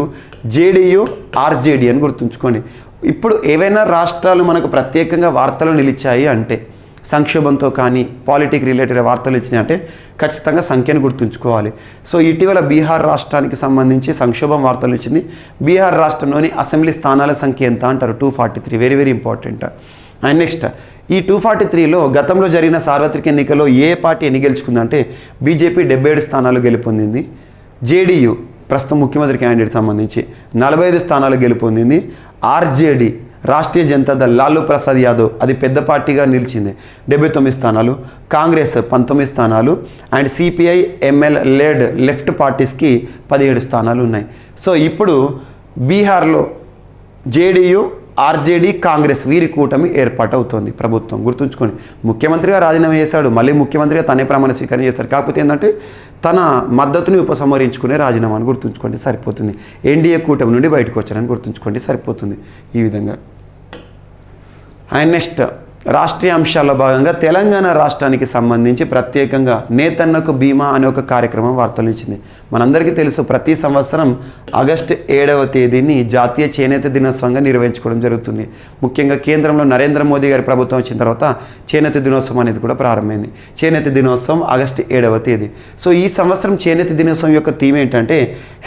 జేడీయూ, ఆర్జేడీ అని గుర్తుంచుకోండి. ఇప్పుడు ఏవైనా రాష్ట్రాలు మనకు ప్రత్యేకంగా వార్తలు నిలిచాయి అంటే, సంక్షోభంతో కానీ పాలిటిక్ రిలేటెడ్ వార్తలు ఇచ్చినాయి అంటే ఖచ్చితంగా సంఖ్యను గుర్తుంచుకోవాలి. సో ఇటీవల బీహార్ రాష్ట్రానికి సంబంధించి సంక్షోభం వార్తలు ఇచ్చింది. బీహార్ రాష్ట్రంలోని అసెంబ్లీ స్థానాల సంఖ్య ఎంత అంటారు? 243. Very very important. And next ఈ 243లో గతంలో జరిగిన సార్వత్రిక ఎన్నికల్లో ఏ పార్టీ ఎన్ని గెలుచుకుందంటే బీజేపీ 77 స్థానాలు గెలుపొందింది. జేడీయూ ప్రస్తుతం ముఖ్యమంత్రి క్యాండిడేట్ సంబంధించి 45 స్థానాలు గెలుపొందింది. ఆర్జేడీ రాష్ట్రీయ జనతా దళ్ లాలూ ప్రసాద్ యాదవ్ అది పెద్ద పార్టీగా నిలిచింది, 79 స్థానాలు. కాంగ్రెస్ 19 స్థానాలు. And CPI ML led left పార్టీస్కి 17 స్థానాలు ఉన్నాయి. సో ఇప్పుడు బీహార్లో జేడీయూ, ఆర్జేడీ, కాంగ్రెస్ వీరి కూటమి ఏర్పాటవుతోంది ప్రభుత్వం. గుర్తుంచుకోండి, ముఖ్యమంత్రిగా రాజీనామా చేశాడు, మళ్ళీ ముఖ్యమంత్రిగా తనే ప్రమాణ స్వీకారం చేస్తాడు. కాకపోతే ఏంటంటే తన మద్దతుని ఉపసంహరించుకునే రాజీనామా అని గుర్తుంచుకోండి, సరిపోతుంది. ఎన్డీఏ కూటమి నుండి బయటకు వచ్చారని గుర్తుంచుకోండి, సరిపోతుంది ఈ విధంగా. అండ్ నెక్స్ట్ రాష్ట్రీయ అంశాల్లో భాగంగా తెలంగాణ రాష్ట్రానికి సంబంధించి ప్రత్యేకంగా నేతన్నకు బీమా అనే ఒక కార్యక్రమం వార్తలు ఇచ్చింది. మనందరికీ తెలుసు, ప్రతి సంవత్సరం ఆగస్టు 7వ తేదీని జాతీయ చేనేత దినోత్సవంగా నిర్వహించుకోవడం జరుగుతుంది. ముఖ్యంగా కేంద్రంలో నరేంద్ర మోదీ గారి ప్రభుత్వం వచ్చిన తర్వాత చేనేత దినోత్సవం అనేది కూడా ప్రారంభమైంది. చేనేత దినోత్సవం ఆగస్టు 7వ తేదీ. సో ఈ సంవత్సరం చేనేత దినోత్సవం యొక్క థీమ్ ఏంటంటే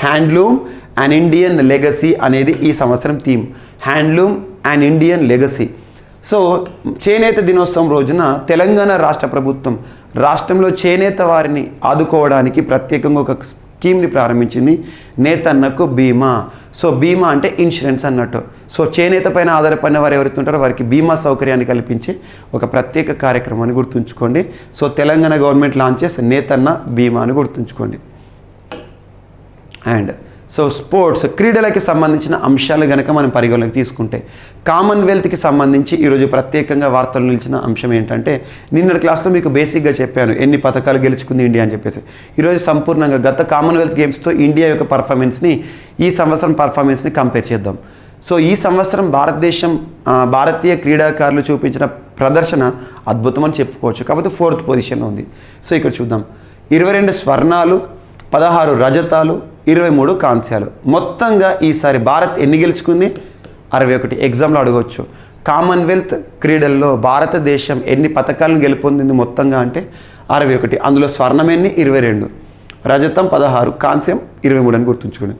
హ్యాండ్లూమ్ అండ్ ఇండియన్ లెగసీ అనేది ఈ సంవత్సరం theme. Handloom and Indian legacy. So చేనేత దినోత్సవం రోజున తెలంగాణ రాష్ట్ర ప్రభుత్వం రాష్ట్రంలో చేనేత వారిని ఆదుకోవడానికి ప్రత్యేకంగా ఒక స్కీమ్ని ప్రారంభించింది, నేతన్నకు బీమా. సో బీమా అంటే ఇన్సూరెన్స్ అన్నట్టు. సో చేనేత పైన ఆధారపడిన వారు ఎవరైతే ఉంటారో వారికి బీమా సౌకర్యాన్ని కల్పించే ఒక ప్రత్యేక కార్యక్రమాన్ని గుర్తుంచుకోండి. సో తెలంగాణ గవర్నమెంట్ లాంచ్ చేసే నేతన్న బీమా అని గుర్తుంచుకోండి. అండ్ సో స్పోర్ట్స్ క్రీడలకి సంబంధించిన అంశాలు కనుక మనం పరిగణలోకి తీసుకుంటే కామన్వెల్త్కి సంబంధించి ఈరోజు ప్రత్యేకంగా వార్తలు నిలిచిన అంశం ఏంటంటే నిన్నటి క్లాస్లో మీకు బేసిక్గా చెప్పాను ఎన్ని పథకాలు గెలుచుకుంది ఇండియా అని చెప్పేసి. ఈరోజు సంపూర్ణంగా గత కామన్వెల్త్ గేమ్స్తో ఇండియా యొక్క పర్ఫార్మెన్స్ని ఈ సంవత్సరం పర్ఫార్మెన్స్ని కంపేర్ చేద్దాం. సో ఈ సంవత్సరం భారతీయ క్రీడాకారులు చూపించిన ప్రదర్శన అద్భుతం అని చెప్పుకోవచ్చు. కాకపోతే 4th పొజిషన్లో ఉంది. సో ఇక్కడ చూద్దాం, 22 స్వర్ణాలు, 16 రజతాలు, 23 కాంస్యాలు. మొత్తంగా ఈసారి భారత్ ఎన్ని గెలుచుకుంది? 61. ఎగ్జామ్లో అడగవచ్చు, కామన్వెల్త్ క్రీడల్లో భారతదేశం ఎన్ని పథకాలను గెలుపొందింది మొత్తంగా అంటే 61. అందులో స్వర్ణం ఎన్ని? 22, రజతం 16, కాంస్యం 23 అని గుర్తుంచుకోండి.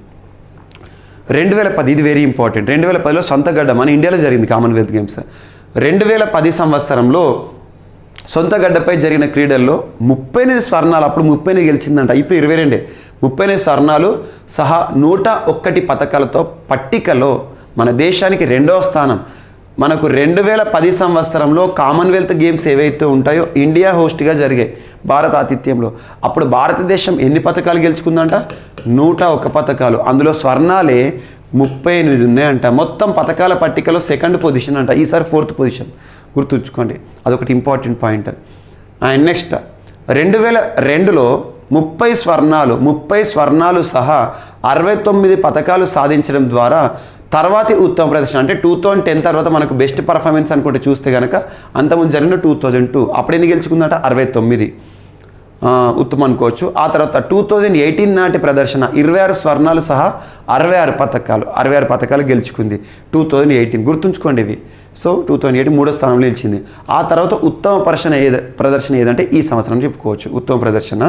2010 ఇది వెరీ ఇంపార్టెంట్. 2010లో సొంత గడ్డ మన ఇండియాలో జరిగింది కామన్వెల్త్ గేమ్స్. 2010 సంవత్సరంలో సొంత గడ్డపై జరిగిన క్రీడల్లో 38 స్వర్ణాలు, అప్పుడు 38 గెలిచిందంట, ఇప్పుడు 22. 38 స్వర్ణాలు సహా 101 పథకాలతో పట్టికలో మన దేశానికి 2వ స్థానం. మనకు 2010 సంవత్సరంలో కామన్వెల్త్ గేమ్స్ ఏవైతే ఉంటాయో ఇండియా హోస్ట్గా జరిగాయి భారత ఆతిథ్యంలో. అప్పుడు భారతదేశం ఎన్ని పథకాలు గెలుచుకుందంట? 101 పథకాలు. అందులో స్వర్ణాలే 38 ఉన్నాయంట. మొత్తం పథకాల పట్టికలో 2nd పొజిషన్ అంట, ఈసారి 4th పొజిషన్. గుర్తుంచుకోండి, అదొకటి ఇంపార్టెంట్ పాయింట్. అండ్ నెక్స్ట్ 2002లో 30 స్వర్ణాలు సహా 69 పథకాలు సాధించడం ద్వారా తర్వాతి ఉత్తమ ప్రదర్శన అంటే 2010 తర్వాత మనకు బెస్ట్ పర్ఫార్మెన్స్ అనుకుంటే చూస్తే కనుక అంతకుముందు జరిగిన 2002 అప్పుడు ఎన్ని గెలుచుకుందట? 69 ఉత్తమం అనుకోవచ్చు. ఆ తర్వాత 2018 నాటి ప్రదర్శన 26 స్వర్ణాలు సహా 66 పథకాలు గెలుచుకుంది 2018. గుర్తుంచుకోండి ఇవి. సో 2008 3వ స్థానంలో నిలిచింది. ఆ తర్వాత ఉత్తమ ప్రదర్శన ఏదంటే ఈ సంవత్సరం చెప్పుకోవచ్చు ఉత్తమ ప్రదర్శన.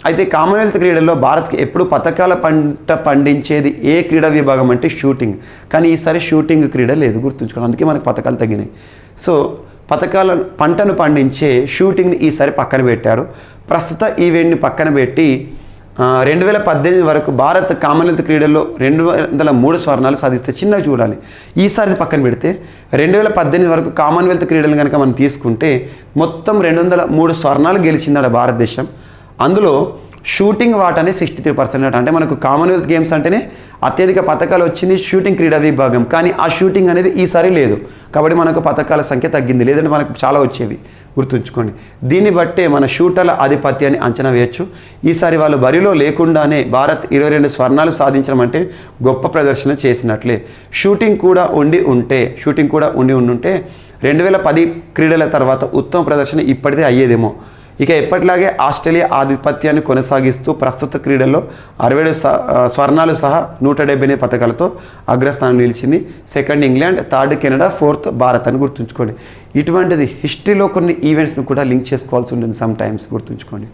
అయితే కామన్వెల్త్ క్రీడల్లో భారత్కి ఎప్పుడు పథకాల పంట పండించేది ఏ క్రీడా విభాగం అంటే షూటింగ్. కానీ ఈసారి షూటింగ్ క్రీడ లేదు, గుర్తుంచుకోండి. అందుకే మనకు పథకాలు తగ్గినాయి. సో పంటను పండించే షూటింగ్ని ఈసారి పక్కన పెట్టారు. ప్రస్తుత ఈవెంట్ని పక్కన పెట్టి 2018 వరకు భారత్ కామన్వెల్త్ క్రీడల్లో 203 స్వర్ణాలు సాధిస్తే చిన్నగా చూడాలి. ఈసారి పక్కన పెడితే 2018 వరకు కామన్వెల్త్ క్రీడలు కనుక మనం తీసుకుంటే మొత్తం 203 స్వర్ణాలు గెలిచిందట భారతదేశం. అందులో షూటింగ్ వాటానే 63%. అంటే మనకు కామన్వెల్త్ గేమ్స్ అంటేనే అత్యధిక పథకాలు వచ్చింది షూటింగ్ క్రీడా విభాగం. కానీ ఆ షూటింగ్ అనేది ఈసారి లేదు కాబట్టి మనకు పథకాల సంఖ్య తగ్గింది, లేదంటే మనకు చాలా వచ్చేవి. గుర్తుంచుకోండి, దీన్ని బట్టే మన షూటర్ల ఆధిపత్యాన్ని అంచనా వేయచ్చు. ఈసారి వాళ్ళు బరిలో లేకుండానే భారత్ 22 స్వర్ణాలు సాధించడం అంటే గొప్ప ప్రదర్శన చేసినట్లే. షూటింగ్ కూడా ఉండి ఉంటే 2010 క్రీడల తర్వాత ఉత్తమ ప్రదర్శన ఇప్పటిదే అయ్యేదేమో. ఇక ఎప్పటిలాగే ఆస్ట్రేలియా ఆధిపత్యాన్ని కొనసాగిస్తూ ప్రస్తుత క్రీడల్లో 67 స్వర్ణాలు సహా 178 పథకాలతో అగ్రస్థానం నిలిచింది. 2nd England, 3rd Canada, 4th Bharat అని గుర్తుంచుకోండి. ఇటువంటిది హిస్టరీలో కొన్ని ఈవెంట్స్ని కూడా లింక్ చేసుకోవాల్సి ఉంటుంది సమ్ టైమ్స్, గుర్తుంచుకోండి.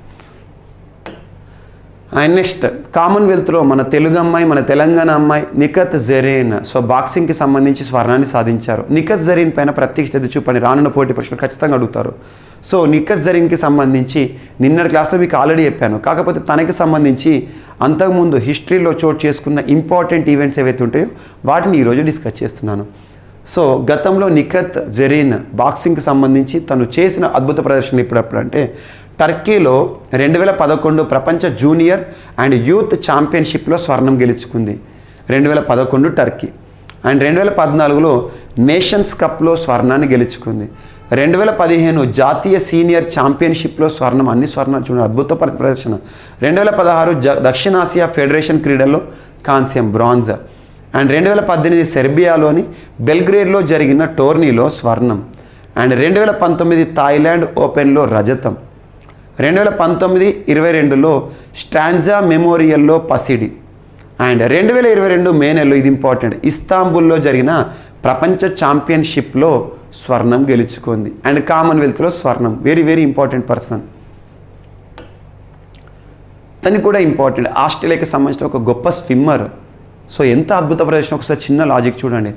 అండ్ నెక్స్ట్ కామన్వెల్త్లో మన తెలుగు అమ్మాయి, మన తెలంగాణ అమ్మాయి నిఖత్ జరీన్ సో బాక్సింగ్కి సంబంధించి స్వర్ణాన్ని సాధించారు. నిఖత్ జరీన్ పైన ప్రత్యేక శ్రద్ధ చూపండి, రానున్న పోటీ పరీక్షలు ఖచ్చితంగా అడుగుతారు. సో నిఖత్ జరీన్కి సంబంధించి నిన్నటి క్లాస్లో మీకు ఆల్రెడీ చెప్పాను, కాకపోతే తనకి సంబంధించి అంతకుముందు హిస్టరీలో చోటు చేసుకున్న ఇంపార్టెంట్ ఈవెంట్స్ ఏవైతే ఉంటాయో వాటిని ఈరోజు డిస్కస్ చేస్తున్నాను. సో గతంలో నిఖత్ జరీన్ బాక్సింగ్కి సంబంధించి తను చేసిన అద్భుత ప్రదర్శన ఇప్పుడంటే టర్కీలో 2011 ప్రపంచ జూనియర్ అండ్ యూత్ ఛాంపియన్షిప్లో స్వర్ణం గెలుచుకుంది. 2011 టర్కీ. అండ్ 2014లో నేషన్స్ కప్లో స్వర్ణాన్ని గెలుచుకుంది. 2015 జాతీయ సీనియర్ ఛాంపియన్షిప్లో స్వర్ణం, అన్ని స్వర్ణాలు చూడండి, అద్భుత ప్రదర్శన. 2016 దక్షిణాసియా ఫెడరేషన్ క్రీడల్లో కాంస్యం, బ్రాంజ్. అండ్ 2018 సెర్బియాలోని బెల్గ్రేడ్లో జరిగిన టోర్నీలో స్వర్ణం. అండ్ 2019 థాయిలాండ్ ఓపెన్లో రజతం. 2019-22లో స్టాంజా మెమోరియల్లో పసిడి. అండ్ 2022 మే నెలలో, ఇది ఇంపార్టెంట్, ఇస్తాంబుల్లో జరిగిన ప్రపంచ ఛాంపియన్షిప్లో స్వర్ణం గెలుచుకుంది. అండ్ కామన్వెల్త్లో స్వర్ణం. Very very important person. తను కూడా ఇంపార్టెంట్, ఆస్ట్రేలియాకి సంబంధించిన ఒక గొప్ప స్విమ్మర్. సో ఎంత అద్భుత ప్రదర్శన, ఒకసారి చిన్న లాజిక్ చూడండి.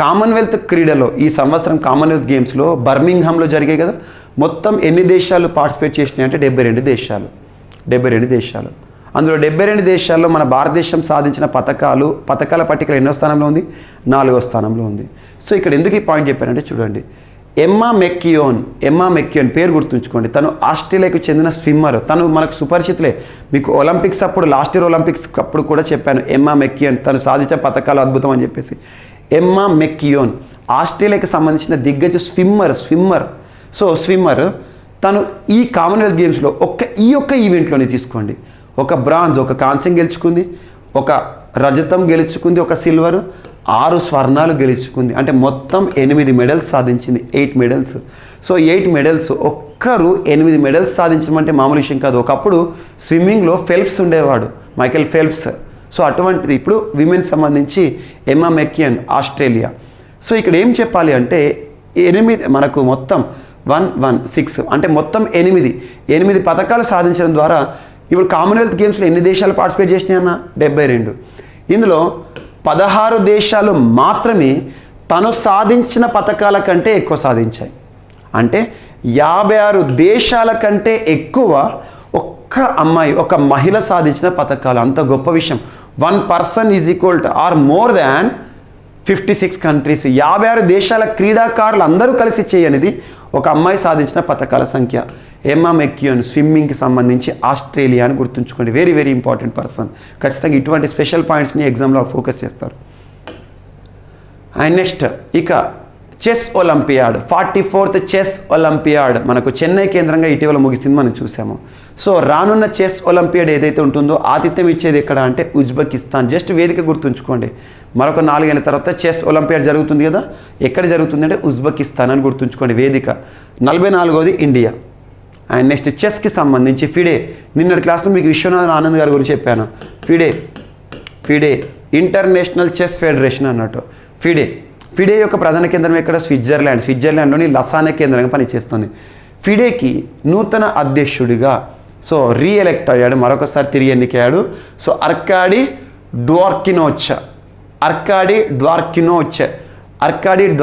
కామన్వెల్త్ క్రీడలో ఈ సంవత్సరం కామన్వెల్త్ గేమ్స్లో బర్మింగ్హామ్లో జరిగాయి కదా, మొత్తం ఎన్ని దేశాలు పార్టిసిపేట్ చేసినాయి అంటే 72 దేశాలు. 72 దేశాలు. అందులో 72 దేశాల్లో మన భారతదేశం సాధించిన పథకాల పట్టికలో ఎన్నో స్థానంలో ఉంది? 4వ స్థానంలో ఉంది. సో ఇక్కడ ఎందుకు ఈ పాయింట్ చెప్పానంటే చూడండి, ఎమ్మా మెక్కియోన్ పేరు గుర్తుంచుకోండి. తను ఆస్ట్రేలియాకు చెందిన స్విమ్మర్. తను మనకు సుపరిచితులే, మీకు ఒలింపిక్స్ అప్పుడు, లాస్ట్ ఇయర్ ఒలింపిక్స్ అప్పుడు కూడా చెప్పాను, ఎమ్మా మెక్కియోన్ తను సాధించిన పథకాలు అద్భుతం అని చెప్పేసి. ఎమ్మా మెక్కియోన్ ఆస్ట్రేలియాకి సంబంధించిన దిగ్గజ స్విమ్మర్. సో స్విమ్మర్ తను ఈ కామన్వెల్త్ గేమ్స్లో ఈ ఒక్క ఈవెంట్లోనే తీసుకోండి, ఒక బ్రాంజ్, ఒక కాంస్యం గెలుచుకుంది, ఒక రజతం గెలుచుకుంది, ఒక సిల్వర్, 6 స్వర్ణాలు గెలుచుకుంది. అంటే మొత్తం 8 మెడల్స్ సాధించింది. 8 మెడల్స్. సో 8 మెడల్స్, ఒక్కరు 8 మెడల్స్ సాధించడం అంటే మామూలు విషయం కాదు. ఒకప్పుడు స్విమ్మింగ్లో ఫెల్ప్స్ ఉండేవాడు, మైకేల్ ఫెల్ప్స్. సో అటువంటిది ఇప్పుడు విమెన్స్ సంబంధించి ఎమ్మా మెక్కియోన్, ఆస్ట్రేలియా. సో ఇక్కడ ఏం చెప్పాలి అంటే 8 మనకు మొత్తం 116 అంటే మొత్తం 8 పథకాలు సాధించడం ద్వారా ఇప్పుడు కామన్వెల్త్ గేమ్స్లో ఎన్ని దేశాలు పార్టిసిపేట్ చేసినాయి అన్న? 72. ఇందులో 16 దేశాలు మాత్రమే తను సాధించిన పథకాల కంటే ఎక్కువ సాధించాయి. అంటే 56 దేశాల కంటే ఎక్కువ ఒక్క అమ్మాయి, ఒక మహిళ సాధించిన పథకాలు. అంత గొప్ప విషయం. 1 person is equal to or more than 56 countries. 56 దేశాల క్రీడాకారులు అందరూ కలిసి చేయనిది ఒక అమ్మాయి సాధించిన పథకాల సంఖ్య. ఎమ్మా మెక్కియోన్ స్విమ్మింగ్కి సంబంధించి ఆస్ట్రేలియా అని గుర్తుంచుకోండి. Very very important person. ఖచ్చితంగా ఇటువంటి స్పెషల్ పాయింట్స్ని ఎగ్జామ్లో ఫోకస్ చేస్తారు. అండ్ నెక్స్ట్ ఇక chess olympiad, 44th chess olympiad మనకు చెన్నై కేంద్రంగా ఇటీవల ముగిసింది, మనం చూసాము. సో రానున్న చెస్ ఒలింపియాడ్ ఏదైతే ఉంటుందో ఆతిథ్యం ఇచ్చేది ఎక్కడ అంటే ఉజ్బెకిస్తాన్. జస్ట్ వేదిక గుర్తుంచుకోండి. మరొక 4 ఏళ్ళ తర్వాత చెస్ ఒలింపియాడ్ జరుగుతుంది కదా, ఎక్కడ జరుగుతుంది అంటే ఉజ్బెకిస్తాన్ అని గుర్తుంచుకోండి వేదిక. 44వది ఇండియా. అండ్ నెక్స్ట్ చెస్కి సంబంధించి ఫిడే, నిన్నటి క్లాస్లో మీకు విశ్వనాథన్ ఆనంద్ గారి గురించి చెప్పాను. ఫిడే ఇంటర్నేషనల్ చెస్ ఫెడరేషన్ అన్నట్టు. ఫిడే యొక్క ప్రధాన కేంద్రం ఎక్కడ? స్విట్జర్లాండ్లోని లసానే కేంద్రంగా పనిచేస్తుంది. ఫిడేకి నూతన అధ్యక్షుడిగా సో రీఎలెక్ట్ అయ్యాడు, మరొకసారి తిరిగి ఎన్నికయ్యాడు. సో అర్కాడీ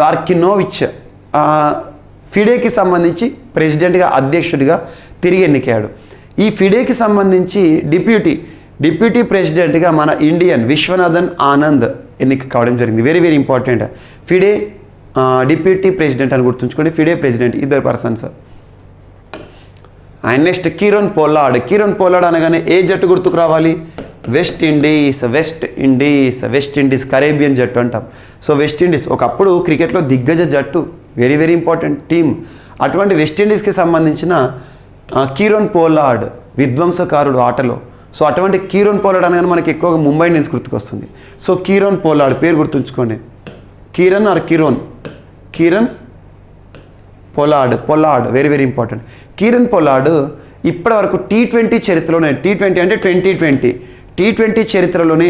డ్వార్కినోవిచ్ ఫిడేకి సంబంధించి ప్రెసిడెంట్గా, అధ్యక్షుడిగా తిరిగి ఎన్నికయ్యాడు. ఈ ఫిడేకి సంబంధించి డిప్యూటీ ప్రెసిడెంట్గా మన ఇండియన్ విశ్వనాథన్ ఆనంద్ ఎన్నిక కావడం జరిగింది. Very very important. FIDE deputy president అని గుర్తుంచుకోండి, FIDE president, 2 persons. And next కీరోన్ Pollard అనగానే ఏ జట్టు గుర్తుకు రావాలి? వెస్ట్ ఇండీస్ కరేబియన్ జట్టు అంటాం. సో వెస్ట్ ఇండీస్ ఒకప్పుడు క్రికెట్లో దిగ్గజ జట్టు, వెరీ వెరీ ఇంపార్టెంట్ టీమ్. అటువంటి వెస్టిండీస్కి సంబంధించిన కీరోన్ పోలార్డ్ విధ్వంసకారుడు ఆటలో. సో అటువంటి కీరోన్ పోలార్డ్ అనగానే మనకి ఎక్కువగా ముంబై ఇండియన్స్ గుర్తుకొస్తుంది. సో కీరోన్ పోలార్డ్ పేరు గుర్తుంచుకోండి. Kieron Pollard very very important. Kieron Pollard ఇప్పటి వరకు T20 చరిత్రలోనే, T20 అంటే 2020 T20 చరిత్రలోనే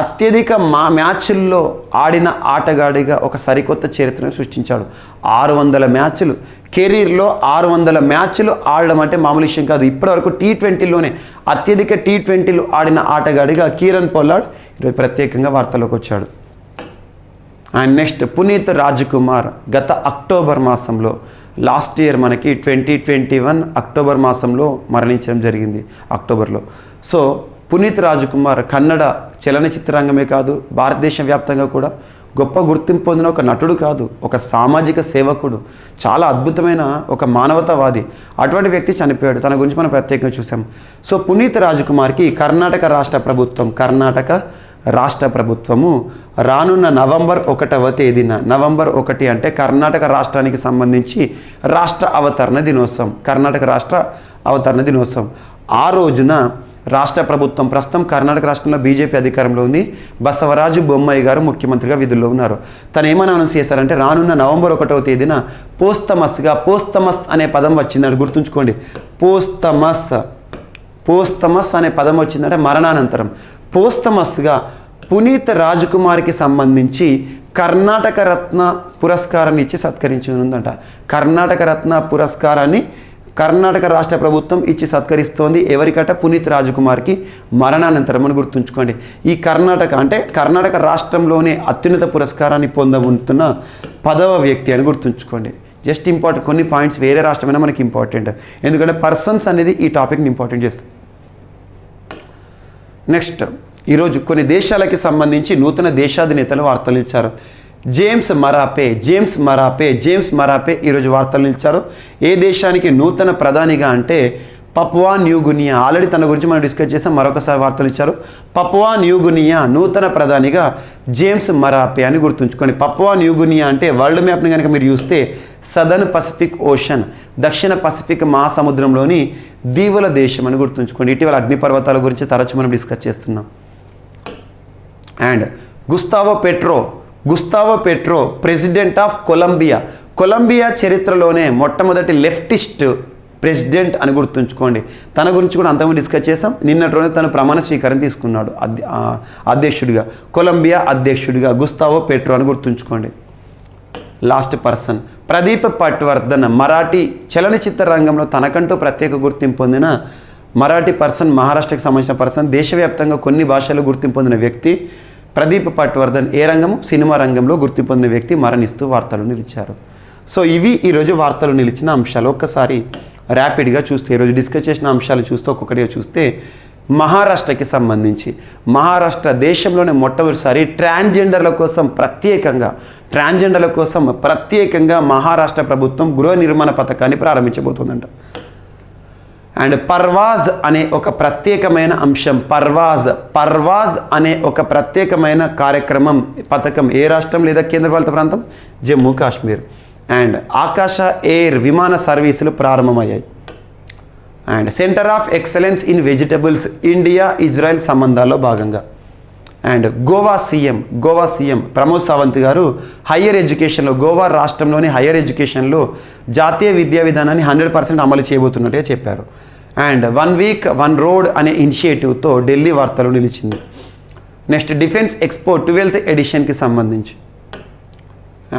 అత్యధిక మ్యాచ్ల్లో ఆడిన ఆటగాడిగా ఒక సరికొత్త చరిత్రను సృష్టించాడు. 600 మ్యాచ్లు, కెరీర్లో 600 మ్యాచ్లు ఆడడం అంటే మామూలు విషయం కాదు. ఇప్పటివరకు T20లోనే అత్యధిక T20లు ఆడిన ఆటగాడిగా కీరన్ పొల్లార్డ్ ఈరోజు ప్రత్యేకంగా వార్తల్లోకి వచ్చాడు. అండ్ నెక్స్ట్ పునీత్ రాజ్కుమార్ గత అక్టోబర్ మాసంలో, లాస్ట్ ఇయర్ మనకి 2021 అక్టోబర్ మాసంలో మరణించడం జరిగింది, అక్టోబర్లో. సో పునీత్ రాజ్కుమార్ కన్నడ చలనచిత్రరంగమే కాదు, భారతదేశ వ్యాప్తంగా కూడా గొప్ప గుర్తింపు పొందిన ఒక నటుడు కాదు, ఒక సామాజిక సేవకుడు, చాలా అద్భుతమైన ఒక మానవతావాది. అటువంటి వ్యక్తి చనిపోయాడు. తన గురించి మనం ప్రత్యేకంగా చూసాం. సో పునీత్ రాజ్కుమార్కి కర్ణాటక రాష్ట్ర ప్రభుత్వము రానున్న నవంబర్ 1వ తేదీన, నవంబర్ 1 అంటే కర్ణాటక రాష్ట్రానికి సంబంధించి రాష్ట్ర అవతరణ దినోత్సవం, కర్ణాటక రాష్ట్ర అవతరణ దినోత్సవం. ఆ రోజున రాష్ట్ర ప్రభుత్వం, ప్రస్తుతం కర్ణాటక రాష్ట్రంలో బీజేపీ అధికారంలో ఉంది, బసవరాజు బొమ్మాయి గారు ముఖ్యమంత్రిగా విధుల్లో ఉన్నారు. తను ఏమని అనౌన్స్ చేశారంటే రానున్న నవంబర్ 1వ తేదీన పోస్తమస్ అనే పదం వచ్చిందంటే గుర్తుంచుకోండి. పోస్తమస్ అనే పదం వచ్చిందంటే మరణానంతరం. పోస్తమస్గా పునీత్ రాజ్కుమార్కి సంబంధించి కర్ణాటక రత్న పురస్కారాన్ని ఇచ్చి సత్కరించనుందంట. కర్ణాటక రత్న పురస్కారాన్ని కర్ణాటక రాష్ట్ర ప్రభుత్వం ఇచ్చి సత్కరిస్తోంది. ఎవరికట? పునీత్ రాజ్కుమార్కి మరణానంతరం అని గుర్తుంచుకోండి. ఈ కర్ణాటక అంటే కర్ణాటక రాష్ట్రంలోనే అత్యున్నత పురస్కారాన్ని పొందబోతున్న 10వ వ్యక్తి అని గుర్తుంచుకోండి. జస్ట్ ఇంపార్టెంట్, కొన్ని పాయింట్స్ వేరే రాష్ట్రమైనా మనకి ఇంపార్టెంట్, ఎందుకంటే పర్సన్స్ అనేది ఈ టాపిక్ని ఇంపార్టెంట్ చేస్తుంది. నెక్స్ట్ ఈరోజు కొన్ని దేశాలకి సంబంధించి నూతన దేశాధినేతలు వార్తలు ఇచ్చారు. జేమ్స్ మరాపే ఈరోజు వార్తలు ఇచ్చారు. ఏ దేశానికి నూతన ప్రధానిగా అంటే పపువా న్యూగినియా. ఆల్రెడీ తన గురించి మనం డిస్కస్ చేసాం, మరొకసారి వార్తలు ఇచ్చారు. పపువా న్యూగినియా నూతన ప్రధానిగా జేమ్స్ మరాపే అని గుర్తుంచుకోండి. పపువా న్యూగినియా అంటే వరల్డ్ మ్యాప్ని కనుక మీరు చూస్తే సదర్న్ పసిఫిక్ ఓషన్, దక్షిణ పసిఫిక్ మహాసముద్రంలోని దీవుల దేశం అని గుర్తుంచుకోండి. ఇటీవల అగ్నిపర్వతాల గురించి తరచు మనం డిస్కస్ చేస్తున్నాం. And Gustavo Petro president of Colombia చరిత్రలోనే మొట్టమొదటి లెఫ్టిస్ట్ ప్రెసిడెంట్ అని గుర్తుంచుకోండి. తన గురించి కూడా అంతకుముందు డిస్కస్ చేసాం. నిన్నటి రోజు తను ప్రమాణ స్వీకారం తీసుకున్నాడు అధ్యక్షుడిగా, కొలంబియా అధ్యక్షుడిగా గుస్తావో పెట్రో అని గుర్తుంచుకోండి. లాస్ట్ పర్సన్ ప్రదీప్ పట్వర్ధన్, మరాఠీ చలనచిత్ర రంగంలో తనకంటూ ప్రత్యేక గుర్తింపు పొందిన మరాఠీ పర్సన్, మహారాష్ట్రకి సంబంధించిన పర్సన్, దేశవ్యాప్తంగా కొన్ని భాషల్లో గుర్తింపు పొందిన వ్యక్తి ప్రదీప్ పట్వర్ధన్. ఏ రంగము? సినిమా రంగంలో గుర్తింపు పొందిన వ్యక్తి మరణిస్తూ వార్తలు నిలిచారు. సో ఇవి ఈరోజు వార్తలు నిలిచిన అంశాలు. ఒక్కసారి ర్యాపిడ్గా చూస్తే, ఈరోజు డిస్కస్ చేసిన అంశాలు చూస్తే ఒక్కొక్కటిగా చూస్తే, మహారాష్ట్రకి సంబంధించి మహారాష్ట్ర దేశంలోనే మొట్టమొదటిసారి ట్రాన్స్జెండర్ల కోసం ప్రత్యేకంగా మహారాష్ట్ర ప్రభుత్వం గృహ నిర్మాణ పథకాన్ని ప్రారంభించబోతుందంట. అండ్ పర్వాజ్ అనే ఒక ప్రత్యేకమైన అంశం, పర్వాజ్ అనే ఒక ప్రత్యేకమైన పథకం ఏ రాష్ట్రం లేదా కేంద్రపాలిత ప్రాంతం? జమ్మూ కాశ్మీర్. అండ్ ఆకాశ ఎయిర్ విమాన సర్వీసులు ప్రారంభమయ్యాయి. And centre of excellence in vegetables, India Israel సంబంధాల్లో భాగంగా. And Goa CM Pramod Sawant garu higher ఎడ్యుకేషన్లో, గోవా రాష్ట్రంలోని హయ్యర్ ఎడ్యుకేషన్లో జాతీయ విద్యా విధానాన్ని 100% అమలు చేయబోతున్నట్టుగా చెప్పారు. అండ్ 1 వీక్ 1 రోడ్ అనే ఇనిషియేటివ్తో ఢిల్లీ వార్తలు నిలిచింది. నెక్స్ట్ డిఫెన్స్ ఎక్స్పో 12th ఎడిషన్కి సంబంధించి.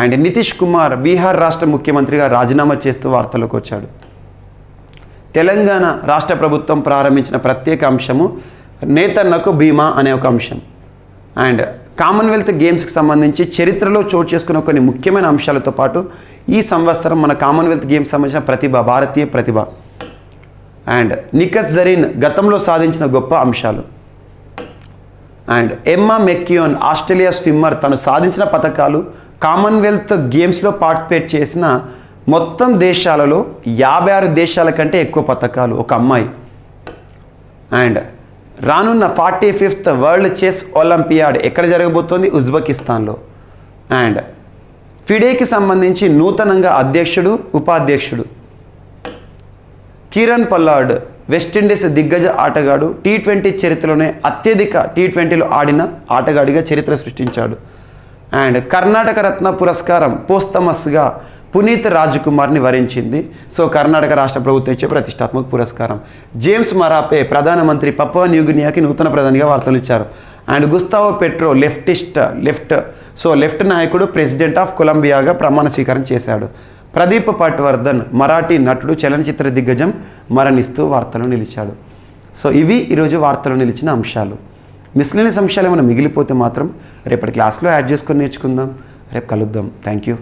అండ్ నితీష్ కుమార్ బీహార్ రాష్ట్ర ముఖ్యమంత్రిగా రాజీనామా చేస్తూ వార్తల్లోకి వచ్చాడు. తెలంగాణ రాష్ట్ర ప్రభుత్వం ప్రారంభించిన ప్రత్యేక అంశము నేతన్నకు బీమా అనే ఒక అంశం. అండ్ కామన్వెల్త్ గేమ్స్కి సంబంధించి చరిత్రలో చోటు చేసుకున్న కొన్ని ముఖ్యమైన అంశాలతో పాటు ఈ సంవత్సరం మన కామన్వెల్త్ గేమ్స్ సంబంధించిన భారతీయ ప్రతిభ. అండ్ నికస్ జరీన్ గతంలో సాధించిన గొప్ప అంశాలు. అండ్ ఎమ్మా మెక్కియోన్ ఆస్ట్రేలియా స్విమ్మర్ తను సాధించిన పథకాలు, కామన్వెల్త్ గేమ్స్లో పార్టిసిపేట్ చేసిన మొత్తం దేశాలలో 56 దేశాల కంటే ఎక్కువ పథకాలు, ఒక అమ్మాయి. అండ్ రానున్న 45th వరల్డ్ చెస్ ఒలింపియాడ్ ఎక్కడ జరగబోతోంది? ఉజ్బెకిస్తాన్లో. అండ్ ఫిడేకి సంబంధించి నూతనంగా అధ్యక్షుడు, ఉపాధ్యక్షుడు. కీరన్ పొల్లార్డ్ వెస్టిండీస్ దిగ్గజ ఆటగాడు, T20 చరిత్రలోనే అత్యధిక T20లో ఆడిన ఆటగాడిగా చరిత్ర సృష్టించాడు. అండ్ కర్ణాటక రత్న పురస్కారం పోస్తమస్గా పునీత్ రాజ్కుమార్ని వరించింది. సో కర్ణాటక రాష్ట్ర ప్రభుత్వం ఇచ్చే ప్రతిష్టాత్మక పురస్కారం. జేమ్స్ మరాపే ప్రధానమంత్రి పపువా న్యూగినియాకి నూతన ప్రధానిగా వార్తలు ఇచ్చారు. అండ్ గుస్తావో పెట్రో లెఫ్ట్ నాయకుడు ప్రెసిడెంట్ ఆఫ్ కొలంబియాగా ప్రమాణ స్వీకారం చేశాడు. ప్రదీప్ పట్వర్ధన్ మరాఠీ నటుడు, చలనచిత్ర దిగ్గజం మరణిస్తూ వార్తలు నిలిచాడు. సో ఇవి ఈరోజు వార్తలు నిలిచిన అంశాలు. మిస్లేనియస్ అంశాలు ఏమైనా మిగిలిపోతే మాత్రం రేపటి క్లాస్లో యాడ్ చేసుకొని నేర్చుకుందాం. రేపు కలుద్దాం. Thank you.